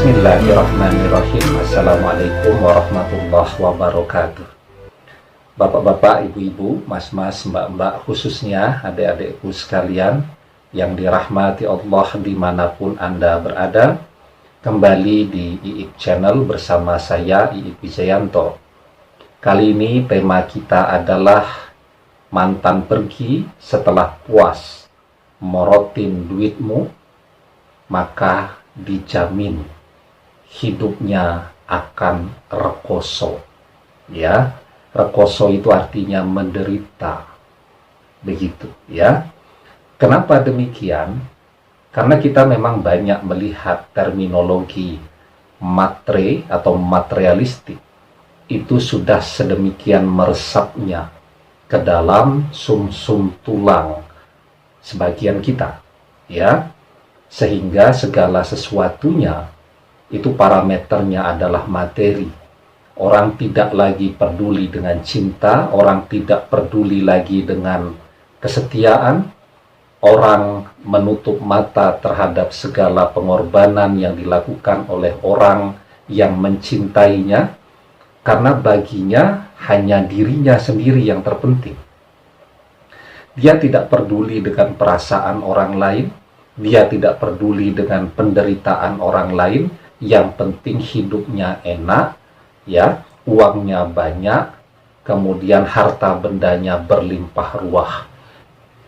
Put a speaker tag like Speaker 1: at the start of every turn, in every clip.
Speaker 1: Bismillahirrahmanirrahim. Assalamualaikum warahmatullahi wabarakatuh. Bapak-bapak, ibu-ibu, mas-mas, mbak-mbak, khususnya adik-adikku sekalian yang dirahmati Allah dimanapun Anda berada, kembali di IIP Channel bersama saya, IIP Wijayanto. Kali ini tema kita adalah mantan pergi setelah puas morotin duitmu, maka dijamin hidupnya akan rekoso. Ya, rekoso itu artinya menderita. Begitu, ya. Kenapa demikian? Karena kita memang banyak melihat terminologi matre atau materialistik itu sudah sedemikian meresapnya ke dalam sumsum tulang sebagian kita, ya. Sehingga segala sesuatunya itu parameternya adalah materi. Orang tidak lagi peduli dengan cinta, orang tidak peduli lagi dengan kesetiaan, orang menutup mata terhadap segala pengorbanan yang dilakukan oleh orang yang mencintainya, karena baginya hanya dirinya sendiri yang terpenting. Dia tidak peduli dengan perasaan orang lain, dia tidak peduli dengan penderitaan orang lain, yang penting hidupnya enak, ya, uangnya banyak, kemudian harta bendanya berlimpah ruah.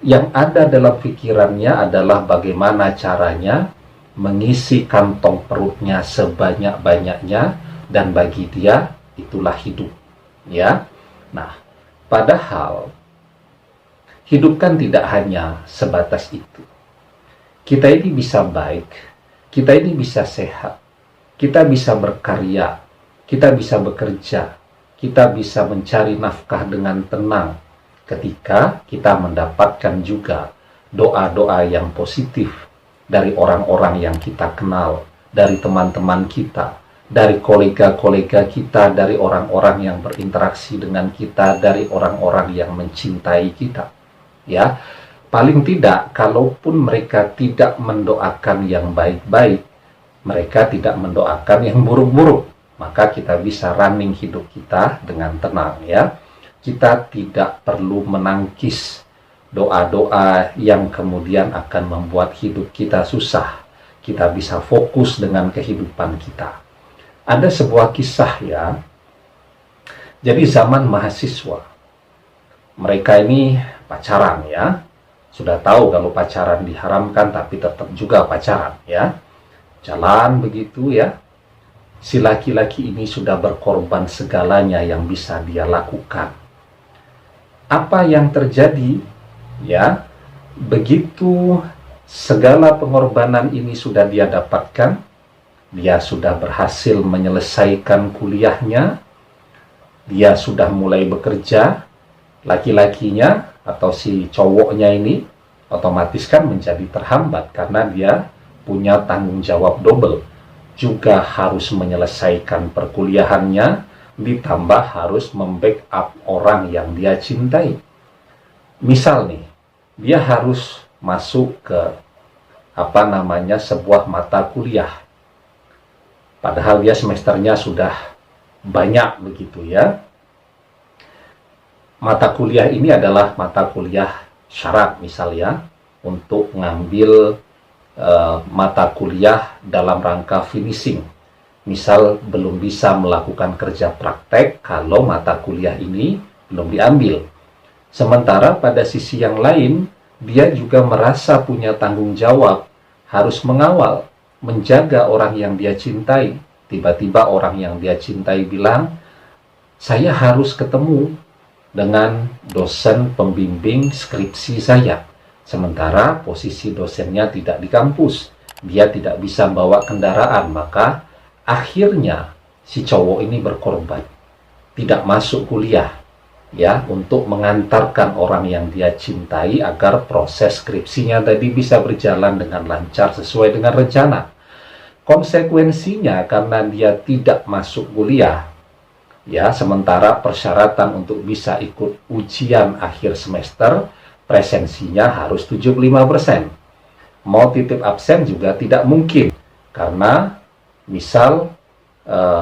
Speaker 1: Yang ada dalam pikirannya adalah bagaimana caranya mengisi kantong perutnya sebanyak-banyaknya, dan bagi dia itulah hidup, ya. Nah, padahal hidup kan tidak hanya sebatas itu. Kita ini bisa baik, kita ini bisa sehat, kita bisa berkarya, kita bisa bekerja, kita bisa mencari nafkah dengan tenang ketika kita mendapatkan juga doa-doa yang positif dari orang-orang yang kita kenal, dari teman-teman kita, dari kolega-kolega kita, dari orang-orang yang berinteraksi dengan kita, dari orang-orang yang mencintai kita, ya. Paling tidak, kalaupun mereka tidak mendoakan yang baik-baik, mereka tidak mendoakan yang buruk-buruk, maka kita bisa running hidup kita dengan tenang, ya. Kita tidak perlu menangkis doa-doa yang kemudian akan membuat hidup kita susah. Kita bisa fokus dengan kehidupan kita. Ada sebuah kisah, ya. Jadi zaman mahasiswa, mereka ini pacaran, ya. Sudah tahu kalau pacaran diharamkan, tapi tetap juga pacaran, ya. Jalan begitu, ya. Si laki-laki ini sudah berkorban segalanya yang bisa dia lakukan. Apa yang terjadi, ya, begitu segala pengorbanan ini sudah dia dapatkan, dia sudah berhasil menyelesaikan kuliahnya, dia sudah mulai bekerja, laki-lakinya atau si cowoknya ini otomatis kan menjadi terhambat karena dia punya tanggung jawab double, juga harus menyelesaikan perkuliahannya, ditambah harus membackup orang yang dia cintai. Misal nih, dia harus masuk ke sebuah mata kuliah, padahal dia semesternya sudah banyak begitu, ya. Mata kuliah ini adalah mata kuliah syarat, misalnya untuk mengambil mata kuliah dalam rangka finishing. Misal belum bisa melakukan kerja praktek kalau mata kuliah ini belum diambil. Sementara pada sisi yang lain, dia juga merasa punya tanggung jawab, harus mengawal, menjaga orang yang dia cintai. Tiba-tiba orang yang dia cintai bilang, saya harus ketemu dengan dosen pembimbing skripsi saya. Sementara posisi dosennya tidak di kampus, dia tidak bisa bawa kendaraan, maka akhirnya si cowok ini berkorban, tidak masuk kuliah, ya, untuk mengantarkan orang yang dia cintai agar proses skripsinya tadi bisa berjalan dengan lancar sesuai dengan rencana. Konsekuensinya karena dia tidak masuk kuliah, ya, sementara persyaratan untuk bisa ikut ujian akhir semester presensinya harus 75%. Mau titip absen juga tidak mungkin karena Misal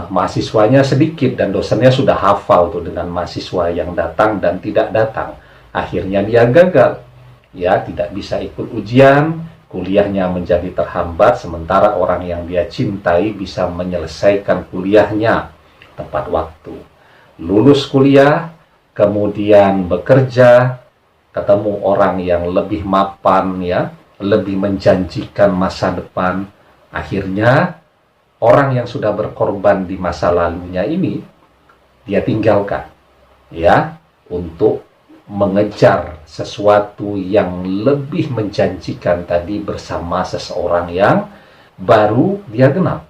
Speaker 1: mahasiswanya sedikit dan dosennya sudah hafal tuh dengan mahasiswa yang datang dan tidak datang. Akhirnya dia gagal, ya tidak bisa ikut ujian, kuliahnya menjadi terhambat, sementara orang yang dia cintai bisa menyelesaikan kuliahnya tepat waktu. Lulus kuliah, kemudian bekerja, ketemu orang yang lebih mapan, ya, lebih menjanjikan masa depan. Akhirnya orang yang sudah berkorban di masa lalunya ini dia tinggalkan, ya, untuk mengejar sesuatu yang lebih menjanjikan tadi bersama seseorang yang baru dia kenal.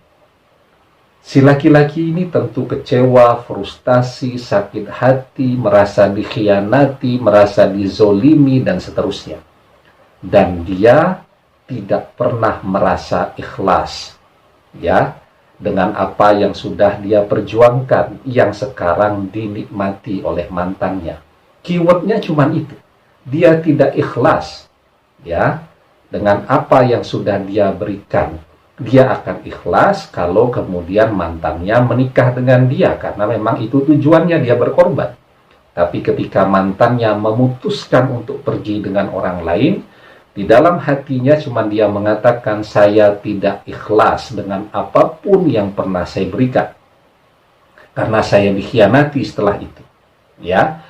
Speaker 1: Si laki-laki ini tentu kecewa, frustasi, sakit hati, merasa dikhianati, merasa dizolimi, dan seterusnya. Dan dia tidak pernah merasa ikhlas, ya, dengan apa yang sudah dia perjuangkan, yang sekarang dinikmati oleh mantannya. Keywordnya cuma itu. Dia tidak ikhlas, ya, dengan apa yang sudah dia berikan. Dia akan ikhlas kalau kemudian mantannya menikah dengan dia, karena memang itu tujuannya dia berkorban. Tapi ketika mantannya memutuskan untuk pergi dengan orang lain, di dalam hatinya cuma dia mengatakan, saya tidak ikhlas dengan apapun yang pernah saya berikan, karena saya dikhianati setelah itu. Ya,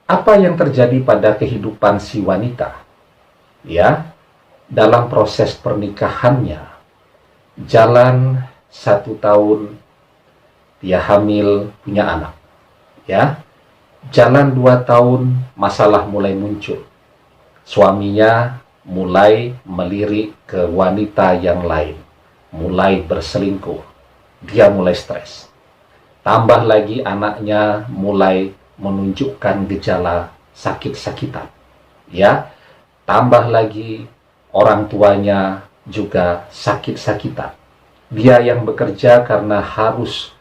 Speaker 1: apa yang terjadi pada kehidupan si wanita? Ya, dalam proses pernikahannya, jalan 1 tahun, dia hamil, punya anak. Ya, jalan 2 tahun, masalah mulai muncul. Suaminya mulai melirik ke wanita yang lain, mulai berselingkuh, dia mulai stres. Tambah lagi anaknya mulai menunjukkan gejala sakit-sakitan, ya. Tambah lagi orang tuanya juga sakit-sakitan. Dia yang bekerja karena harus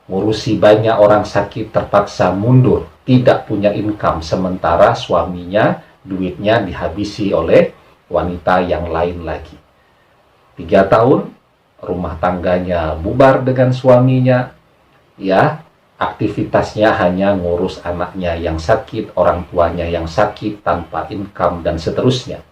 Speaker 1: ngurusi banyak orang sakit terpaksa mundur, tidak punya income, sementara suaminya duitnya dihabisi oleh wanita yang lain lagi. 3 tahun, rumah tangganya bubar dengan suaminya, ya, aktivitasnya hanya ngurus anaknya yang sakit, orang tuanya yang sakit, tanpa income, dan seterusnya.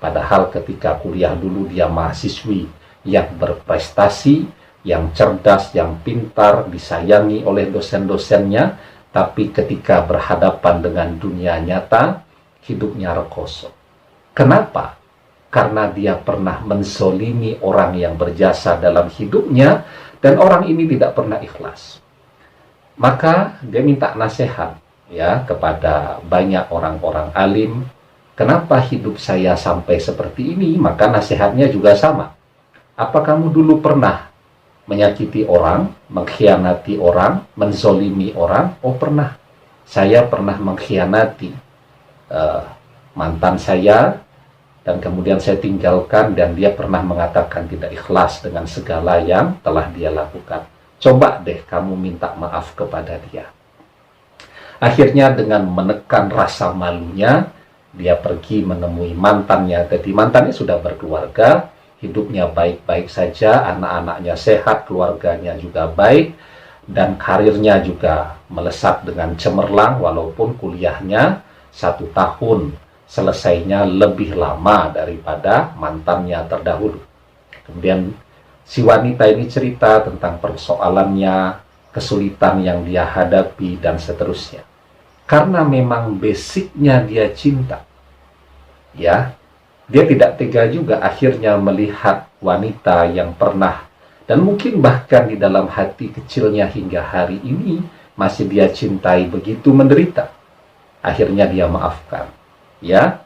Speaker 1: Padahal ketika kuliah dulu dia mahasiswi yang berprestasi, yang cerdas, yang pintar, disayangi oleh dosen-dosennya, tapi ketika berhadapan dengan dunia nyata, hidupnya rekoso. Kenapa? Karena dia pernah menzolimi orang yang berjasa dalam hidupnya, dan orang ini tidak pernah ikhlas. Maka dia minta nasihat, ya, kepada banyak orang-orang alim. Kenapa hidup saya sampai seperti ini? Maka nasihatnya juga sama. Apa kamu dulu pernah menyakiti orang, mengkhianati orang, menzolimi orang? Oh, pernah. Saya pernah mengkhianati mantan saya, dan kemudian saya tinggalkan, dan dia pernah mengatakan tidak ikhlas dengan segala yang telah dia lakukan. Coba deh kamu minta maaf kepada dia. Akhirnya dengan menekan rasa malunya, dia pergi menemui mantannya. Jadi mantannya sudah berkeluarga, hidupnya baik-baik saja, anak-anaknya sehat, keluarganya juga baik, dan karirnya juga melesat dengan cemerlang, walaupun kuliahnya 1 tahun, selesainya lebih lama daripada mantannya terdahulu. Kemudian si wanita ini cerita tentang persoalannya, kesulitan yang dia hadapi, dan seterusnya. Karena memang basicnya dia cinta, ya, dia tidak tega juga akhirnya melihat wanita yang pernah, dan mungkin bahkan di dalam hati kecilnya hingga hari ini masih dia cintai, begitu menderita. Akhirnya dia maafkan, ya.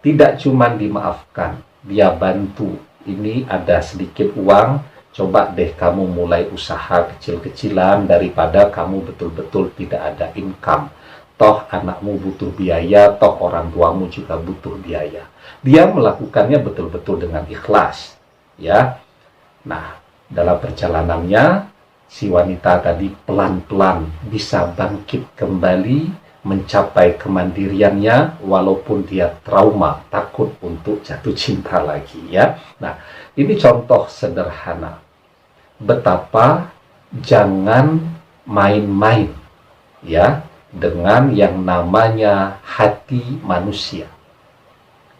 Speaker 1: Tidak cuma dimaafkan, dia bantu. Ini ada sedikit uang, coba deh kamu mulai usaha kecil-kecilan daripada kamu betul-betul tidak ada income. Toh anakmu butuh biaya, toh orang tuamu juga butuh biaya. Dia melakukannya betul-betul dengan ikhlas, ya. Nah, dalam perjalanannya si wanita tadi pelan-pelan bisa bangkit kembali, mencapai kemandiriannya, walaupun dia trauma, takut untuk jatuh cinta lagi, ya. Nah, ini contoh sederhana. betapa jangan main-main ya dengan yang namanya hati manusia.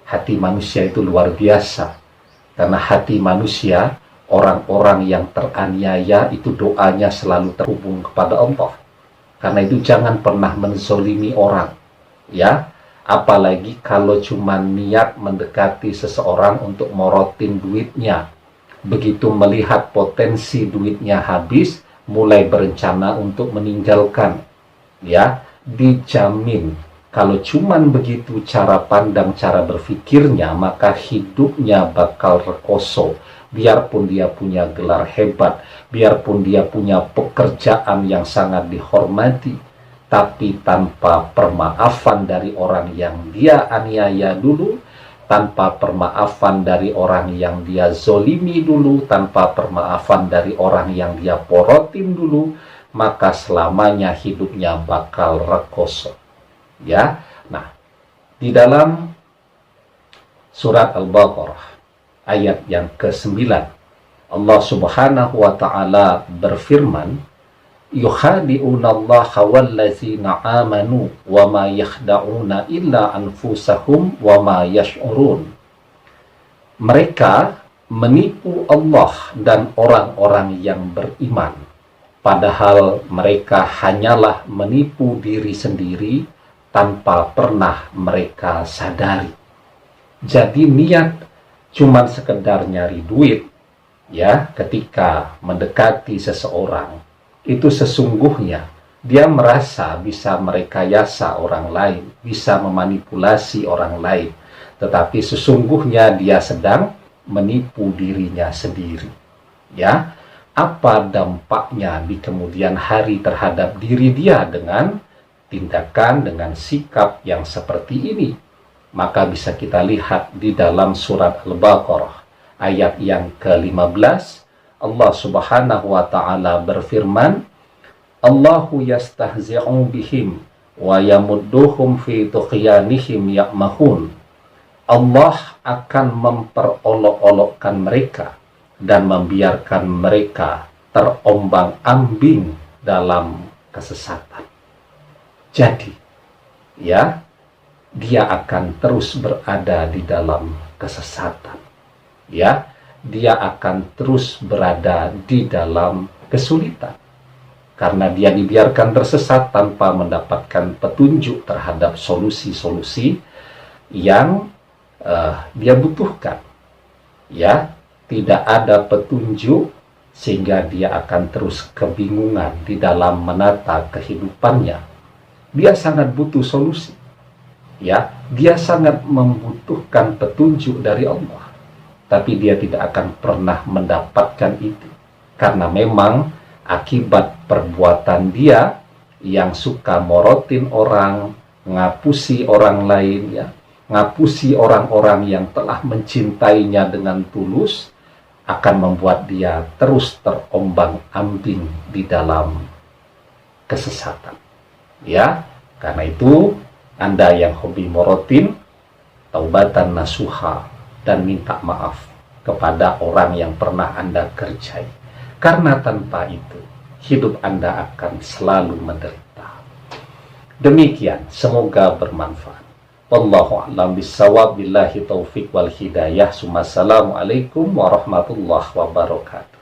Speaker 1: Hati manusia itu luar biasa, karena hati manusia, orang-orang yang teraniaya itu doanya selalu terhubung kepada Allah. Karena itu jangan pernah menzolimi orang ya, apalagi kalau cuma niat mendekati seseorang untuk morotin duitnya. Begitu melihat potensi duitnya habis, mulai berencana untuk meninggalkan ya, dijamin kalau cuman begitu cara pandang, cara berpikirnya, maka hidupnya bakal rekoso. Biarpun dia punya gelar hebat, biarpun dia punya pekerjaan yang sangat dihormati, tapi tanpa permaafan dari orang yang dia aniaya dulu, tanpa permaafan dari orang yang dia zolimi dulu, tanpa permaafan dari orang yang dia porotin dulu, maka selamanya hidupnya bakal rekoso. Ya, nah, di dalam surat Al-Baqarah ayat yang ke-9, Allah Subhanahu wa ta'ala berfirman, yukhadi'una allaha wallazina amanu wa ma yakhda'una illa anfusahum wa ma yash'urun. Mereka menipu Allah dan orang-orang yang beriman, padahal mereka hanyalah menipu diri sendiri tanpa pernah mereka sadari. Jadi niat cuman sekedar nyari duit ya, ketika mendekati seseorang, itu sesungguhnya dia merasa bisa merekayasa orang lain, bisa memanipulasi orang lain, tetapi sesungguhnya dia sedang menipu dirinya sendiri. Ya, apa dampaknya di kemudian hari terhadap diri dia dengan tindakan, dengan sikap yang seperti ini? Maka bisa kita lihat di dalam surat Al-Baqarah ayat yang ke-15, Allah Subhanahu wa ta'ala berfirman, Allahu yastahzi'u bihim wa yamudduhum fi tughyanihim ya'mahun. Allah akan memperolok-olokkan mereka dan membiarkan mereka terombang-ambing dalam kesesatan. Jadi, ya, dia akan terus berada di dalam kesesatan. Ya, dia akan terus berada di dalam kesulitan. Karena dia dibiarkan tersesat tanpa mendapatkan petunjuk terhadap solusi-solusi yang dia butuhkan. Ya, tidak ada petunjuk sehingga dia akan terus kebingungan di dalam menata kehidupannya. Dia sangat butuh solusi. Ya, dia sangat membutuhkan petunjuk dari Allah. Tapi dia tidak akan pernah mendapatkan itu. Karena memang akibat perbuatan dia yang suka morotin orang, ngapusi orang lain, ya, ngapusi orang-orang yang telah mencintainya dengan tulus, akan membuat dia terus terombang-ambing di dalam kesesatan. Ya, karena itu Anda yang hobi morotin, taubatan nasuha dan minta maaf kepada orang yang pernah Anda kerjai. Karena tanpa itu, hidup Anda akan selalu menderita. Demikian, semoga bermanfaat. Wallahu a'lam bishawab, billahi taufik wal hidayah. Assalamualaikum warahmatullahi wabarakatuh.